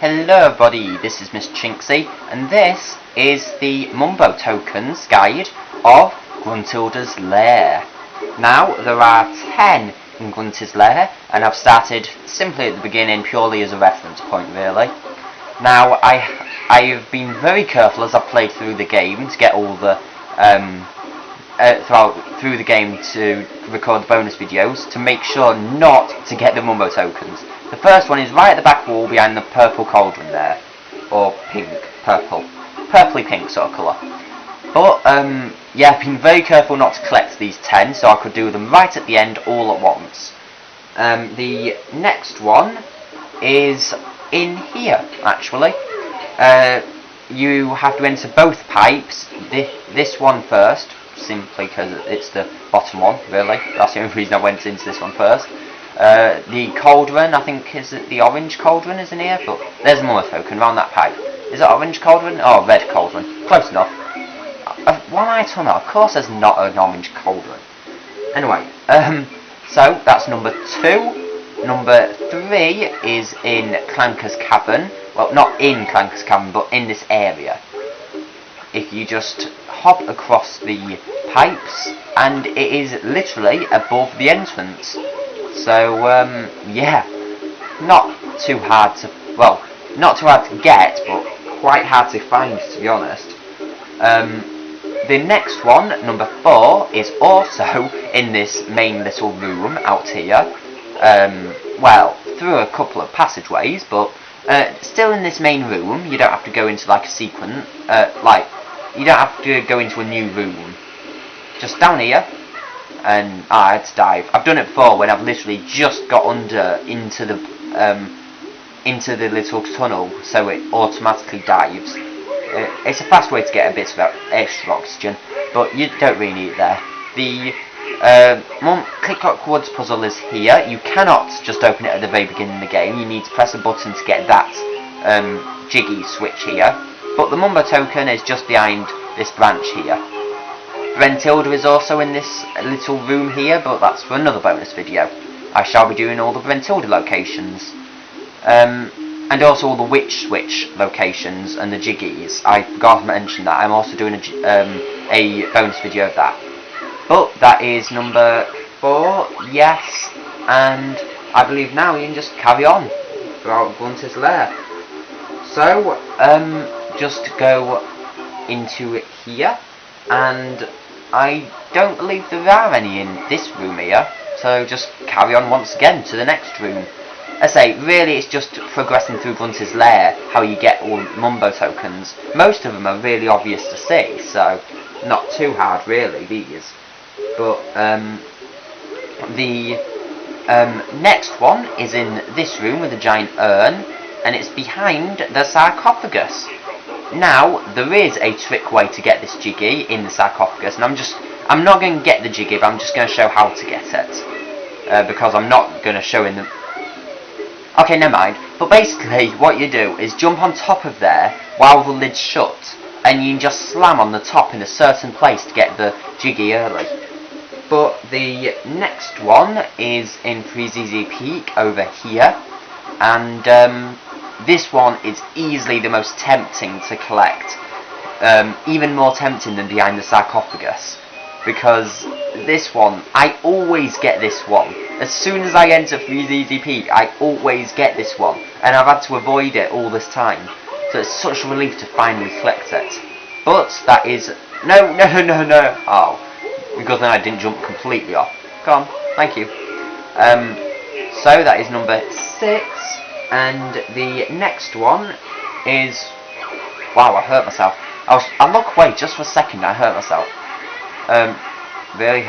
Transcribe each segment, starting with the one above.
Hello everybody, this is Miss Chinksy, and this is the Mumbo Tokens guide of Gruntilda's Lair. Now, there are 10 in Grunty's Lair, and I've started simply at the beginning purely as a reference point, really. Now, I've been very careful as I've played through the game to get all the, through the game to record bonus videos, to make sure not to get the Mumbo Tokens. The first one is right at the back wall behind the purple cauldron there. Or pink, purple. Purpley pink sort of colour. But, yeah, I've been very careful not to collect these 10, so I could do them right at the end all at once. The next one is in here, actually. You have to enter both pipes. This one first, simply because it's the bottom one, really. That's the only reason I went into this one first. The cauldron, I think, is it the orange cauldron is in here, but there's a Mumbo token around that pipe. Is it orange cauldron? Oh, red cauldron. Close enough. One item, of course there's not an orange cauldron. Anyway, so that's number 2. Number 3 is in Clanker's Cavern. Well, not in Clanker's Cavern, but in this area. If you just hop across the pipes, and it is literally above the entrance. So, yeah, not too hard to, well, not too hard to get, but quite hard to find, to be honest. The next one, number 4, is also in this main little room out here. Well, through a couple of passageways, but still in this main room. You don't have to go into like a sequence, you don't have to go into a new room. Just down here. And I had to dive. I've done it before when I've literally just got under into the little tunnel, so it automatically dives. It's a fast way to get a bit of extra oxygen, but you don't really need it there. The Click Clock Woods puzzle is here. You cannot just open it at the very beginning of the game. You need to press a button to get that jiggy switch here. But the Mumbo token is just behind this branch here. Gruntilda is also in this little room here, but that's for another bonus video. I shall be doing all the Gruntilda locations. And also all the witch switch locations and the jiggies. I forgot to mention that. I'm also doing a bonus video of that. But that is number 4, yes. And I believe now you can just carry on throughout Grunty's Lair. So, just go into here. And I don't believe there are any in this room here, so just carry on once again to the next room. I say, really it's just progressing through Grunty's Lair, how you get all Mumbo tokens. Most of them are really obvious to see, so not too hard really, these. But the next one is in this room with a giant urn, and it's behind the sarcophagus. Now, there is a trick way to get this jiggy in the sarcophagus, and I'm not going to get the jiggy, but I'm just going to show how to get it. Because I'm not going to show in the... Okay, never mind. But basically, what you do is jump on top of there while the lid's shut, and you can just slam on the top in a certain place to get the jiggy early. But the next one is in Freezy Peak over here, and this one is easily the most tempting to collect. Even more tempting than behind the sarcophagus. Because this one, I always get this one. As soon as I enter Freezy Peak, I always get this one. And I've had to avoid it all this time. So it's such a relief to finally collect it. But that is... No. Oh. Because then I didn't jump completely off. Come on, thank you. So that is number 6. And the next one is... Wow, I hurt myself. I look away just for a second, I hurt myself. Really I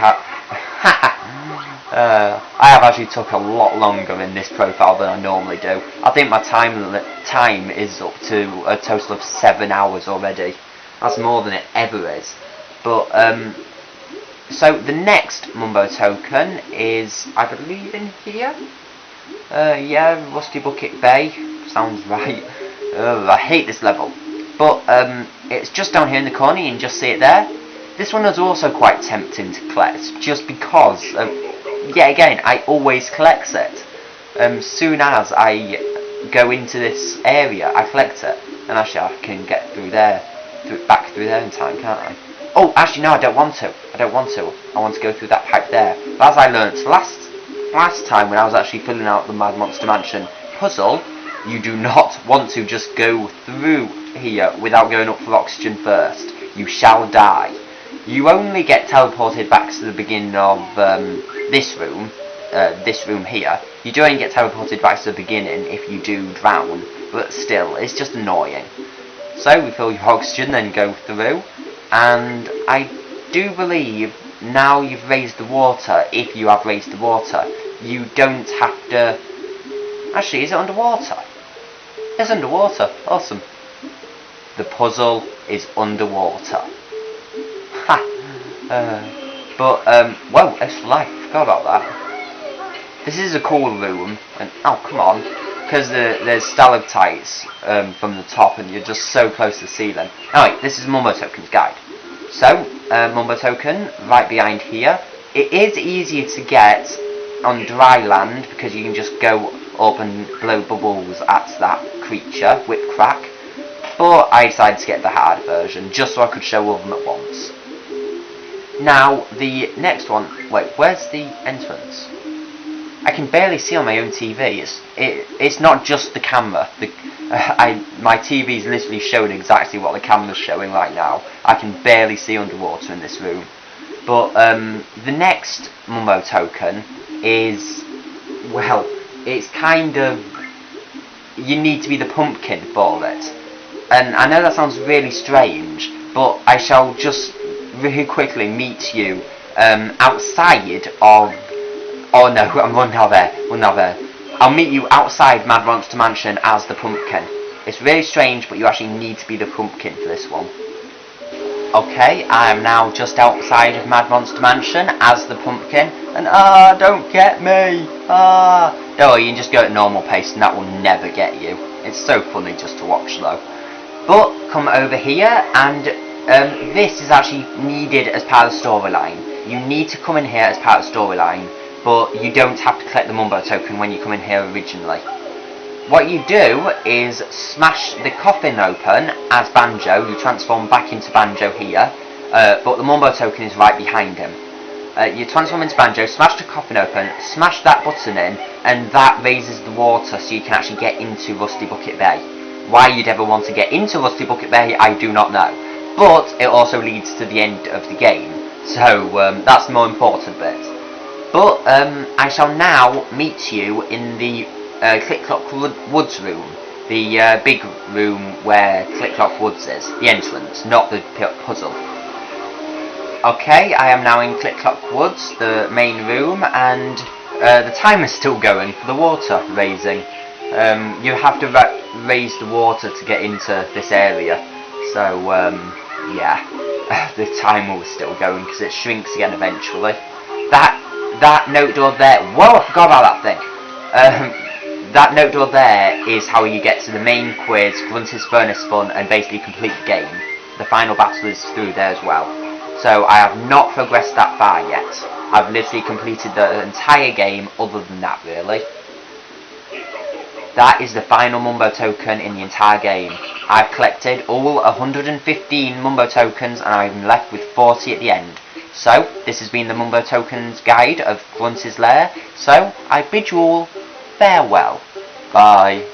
have actually took a lot longer in this profile than I normally do. I think my time is up to a total of 7 hours already. That's more than it ever is. But, so the next Mumbo token is, I believe, in here? Yeah, Rusty Bucket Bay. Sounds right. I hate this level. But, it's just down here in the corner, you can just see it there. This one is also quite tempting to collect, just because, yet again, I always collect it. Soon as I go into this area, I collect it, and actually I can get through there, back through there in time, can't I? Oh, actually no, I don't want to. I want to go through that pipe there. But as I learnt last time when I was actually filling out the Mad Monster Mansion puzzle, you do not want to just go through here without going up for oxygen first. You shall die. You only get teleported back to the beginning of this room here. You do only get teleported back to the beginning if you do drown, but still, it's just annoying. So we fill your oxygen, then go through, and I do believe now you've raised the water, if you have raised the water, you don't have to... Actually, is it underwater? It's underwater. Awesome. The puzzle is underwater. Ha! Whoa, extra life. Forgot about that. This is a cool room, and oh, come on. Because there's stalactites from the top, and you're just so close to the ceiling. Anyway, this is Mumbo Tokens guide. So, Mumbo Token, right behind here. It is easier to get on dry land, because you can just go up and blow bubbles at that creature, whip crack. But I decided to get the hard version, just so I could show all of them at once. Now, the next one... Wait, where's the entrance? I can barely see on my own TV. It's not just the camera. My TV is literally showing exactly what the camera's showing right now. I can barely see underwater in this room. But the next Mumbo Token is... Well, it's kind of... You need to be the pumpkin for it. And I know that sounds really strange, but I shall just really quickly meet you outside of... Oh no, I'm running out there. I'll meet you outside Mad Monster Mansion as the pumpkin. It's really strange, but you actually need to be the pumpkin for this one. Okay, I am now just outside of Mad Monster Mansion as the pumpkin. And don't get me! Don't worry, you can just go at normal pace and that will never get you. It's so funny just to watch though. But come over here, and this is actually needed as part of the storyline. You need to come in here as part of the storyline, but you don't have to collect the Mumbo Token when you come in here originally. What you do is smash the coffin open as Banjo. You transform back into Banjo here, but the Mumbo Token is right behind him. You transform into Banjo, smash the coffin open, smash that button in, and that raises the water so you can actually get into Rusty Bucket Bay. Why you'd ever want to get into Rusty Bucket Bay, I do not know. But it also leads to the end of the game, so that's the more important bit. But I shall now meet you in the Click Clock Woods room. The big room where Click Clock Woods is. The entrance, not the puzzle. Okay, I am now in Click Clock Woods, the main room, and the timer's still going for the water raising. You have to raise the water to get into this area. So, yeah, the timer was still going because it shrinks again eventually. That note door there... Whoa, I forgot about that thing. That note door there is how you get to the main quiz, Grunty's Furnace Fun, and basically complete the game. The final battle is through there as well. So I have not progressed that far yet. I've literally completed the entire game other than that, really. That is the final Mumbo Token in the entire game. I've collected all 115 Mumbo Tokens and I'm left with 40 at the end. So, this has been the Mumbo Tokens guide of Grunty's Lair. So, I bid you all farewell. Bye.